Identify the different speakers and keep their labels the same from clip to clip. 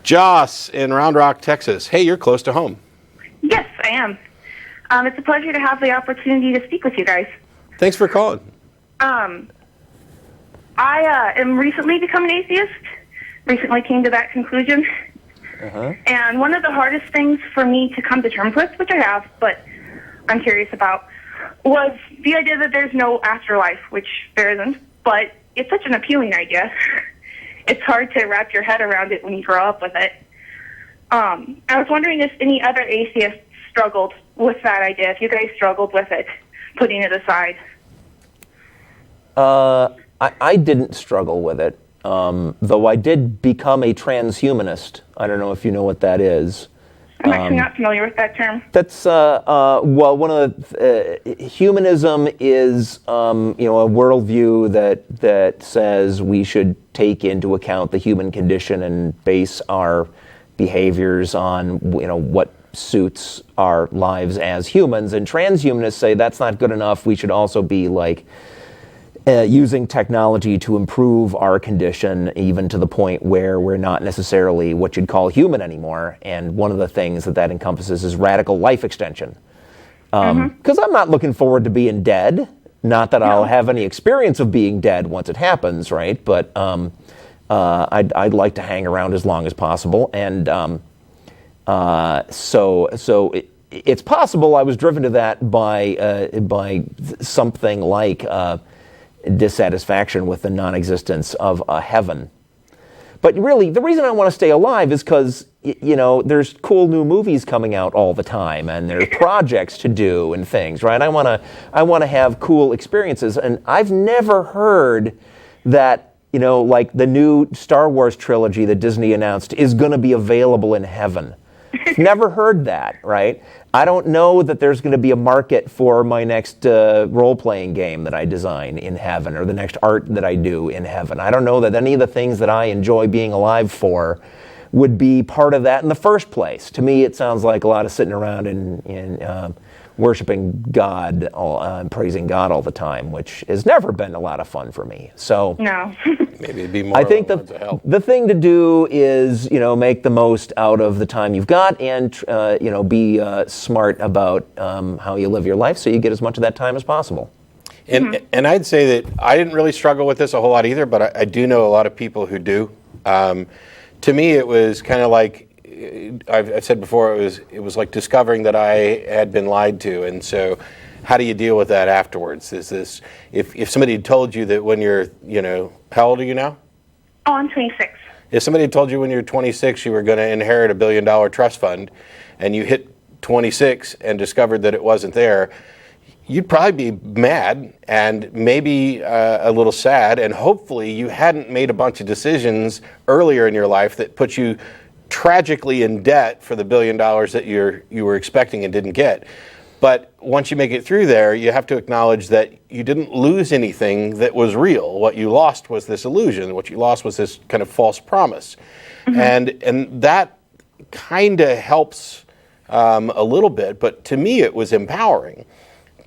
Speaker 1: Joss in Round Rock, Texas. Hey, you're close to home.
Speaker 2: Yes, I am. It's a pleasure to have the opportunity to speak with you guys.
Speaker 1: Thanks for calling.
Speaker 2: I am recently become an atheist. Recently came to that conclusion. And one of the hardest things for me to come to terms with, which I have, but I'm curious about, was the idea that there's no afterlife, which there isn't, but it's such an appealing idea. It's hard to wrap your head around it when you grow up with it. I was wondering if any other atheists struggled with that idea, if you guys struggled with it, putting it aside.
Speaker 3: I didn't struggle with it, though I did become a transhumanist. I don't know if you know what that is.
Speaker 2: I'm actually not familiar with that term.
Speaker 3: That's well, one of the humanism is a worldview that says we should take into account the human condition and base our behaviors on what suits our lives as humans. And transhumanists say that's not good enough. We should also be using technology to improve our condition, even to the point where we're not necessarily what you'd call human anymore. And one of the things that encompasses is radical life extension. Because I'm not looking forward to being dead. Not that I'll have any experience of being dead once it happens, right? But I'd like to hang around as long as possible. And so it's possible I was driven to that by something like dissatisfaction with the non-existence of a heaven. But really, the reason I want to stay alive is because, there's cool new movies coming out all the time, and there's projects to do and things, right? I want to have cool experiences, and I've never heard that, like the new Star Wars trilogy that Disney announced is going to be available in heaven. I've never heard that, right? I don't know that there's going to be a market for my next role-playing game that I design in heaven, or the next art that I do in heaven. I don't know that any of the things that I enjoy being alive for would be part of that in the first place. To me, it sounds like a lot of sitting around and worshiping God, and praising God all the time, which has never been a lot of fun for me. So
Speaker 2: no.
Speaker 1: Maybe it'd be more.
Speaker 3: I think the thing to do is, make the most out of the time you've got, and be smart about how you live your life, so you get as much of that time as possible.
Speaker 1: And I'd say that I didn't really struggle with this a whole lot either, but I do know a lot of people who do. To me, it was kind of like I've said before. It was like discovering that I had been lied to, and so. How do you deal with that afterwards? Is this if somebody had told you that when you're, how old are you now?
Speaker 2: Oh, I'm 26.
Speaker 1: If somebody had told you when you're 26 you were going to inherit $1 billion trust fund, and you hit 26 and discovered that it wasn't there, you'd probably be mad and maybe a little sad, and hopefully you hadn't made a bunch of decisions earlier in your life that put you tragically in debt for the $1 billion that you were expecting and didn't get. But once you make it through there, you have to acknowledge that you didn't lose anything that was real. What you lost was this illusion. What you lost was this kind of false promise. And that kind of helps a little bit, but to me it was empowering.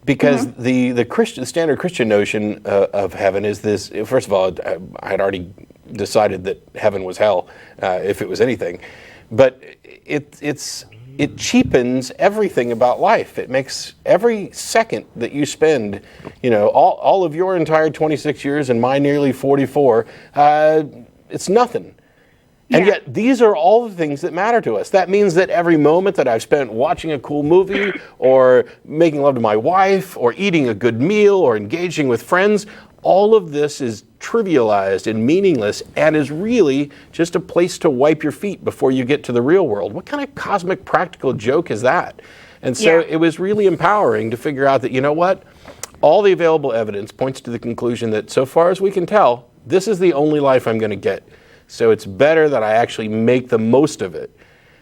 Speaker 1: Because the standard Christian notion of heaven is this. First of all, I had already decided that heaven was hell, if it was anything. But it cheapens everything about life. It makes every second that you spend, all of your entire 26 years and my nearly 44, it's nothing. And yet these are all the things that matter to us. That means that every moment that I've spent watching a cool movie or making love to my wife or eating a good meal or engaging with friends, all of this is trivialized and meaningless and is really just a place to wipe your feet before you get to the real world. What kind of cosmic practical joke is that? And so it was really empowering to figure out that, all the available evidence points to the conclusion that so far as we can tell, this is the only life I'm going to get. So it's better that I actually make the most of it.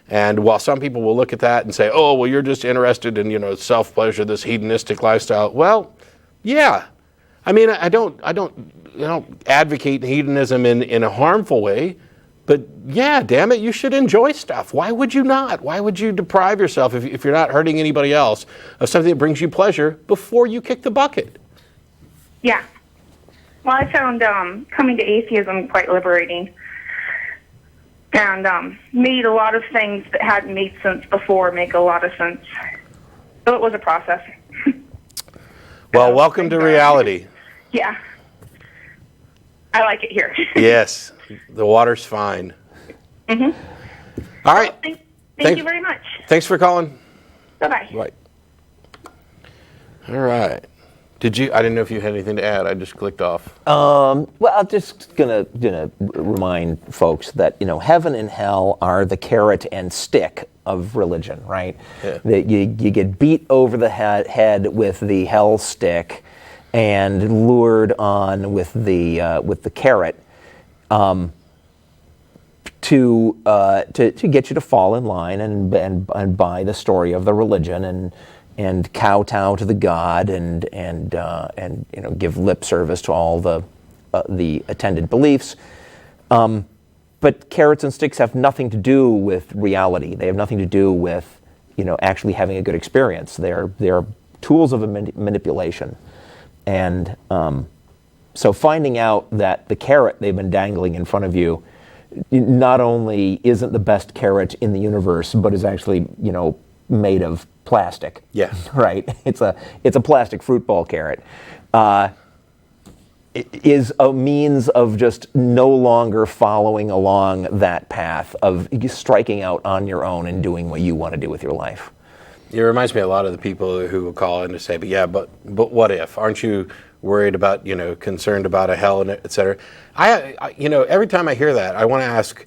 Speaker 1: And while some people will look at that and say, oh, well, you're just interested in, self-pleasure, this hedonistic lifestyle. Well, yeah. I mean, I don't advocate hedonism in a harmful way, but yeah, damn it, you should enjoy stuff. Why would you not? Why would you deprive yourself, if you're not hurting anybody else, of something that brings you pleasure before you kick the bucket?
Speaker 2: Yeah. Well, I found coming to atheism quite liberating. and made a lot of things that hadn't made sense before make a lot of sense. So it was a process.
Speaker 1: Well, welcome to reality.
Speaker 2: Yeah. I like it here.
Speaker 1: Yes, the water's fine.
Speaker 2: Mm-hmm.
Speaker 1: All right.
Speaker 2: Well, thank you very much.
Speaker 1: Thanks for calling.
Speaker 2: Bye-bye.
Speaker 1: Right. All right. I didn't know if you had anything to add. I just clicked off.
Speaker 3: Well, I'm just gonna remind folks that heaven and hell are the carrot and stick of religion, right?
Speaker 1: Yeah.
Speaker 3: That you get beat over the head with the hell stick, and lured on with the carrot, to get you to fall in line and buy the story of the religion and kowtow to the god and give lip service to all the attendant beliefs. But carrots and sticks have nothing to do with reality. They have nothing to do with actually having a good experience. They're tools of manipulation. And so finding out that the carrot they've been dangling in front of you not only isn't the best carrot in the universe, but is actually made of plastic.
Speaker 1: Yeah.
Speaker 3: Right. It's a plastic fruit ball carrot. It is a means of just no longer following along that path of striking out on your own and doing what you want to do with your life.
Speaker 1: It reminds me a lot of the people who will call in to say, but what if? Aren't you worried about, concerned about a hell, and et cetera? I every time I hear that, I want to ask,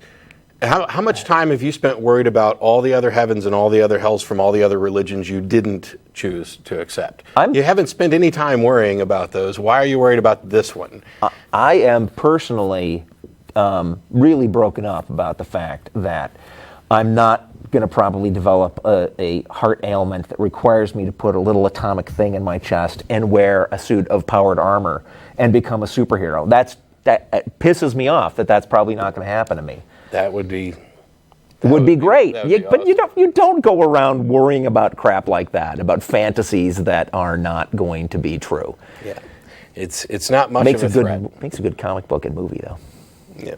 Speaker 1: how much time have you spent worried about all the other heavens and all the other hells from all the other religions you didn't choose to accept? You haven't spent any time worrying about those. Why are you worried about this one?
Speaker 3: I am personally really broken up about the fact that I'm not going to probably develop a heart ailment that requires me to put a little atomic thing in my chest and wear a suit of powered armor and become a superhero. That pisses me off that's probably not going to happen to me.
Speaker 1: That would be
Speaker 3: great. But
Speaker 1: awesome.
Speaker 3: you don't go around worrying about crap like that, about fantasies that are not going to be true.
Speaker 1: Yeah. It's not much of a threat.
Speaker 3: Makes a good comic book and movie, though.
Speaker 1: Yeah.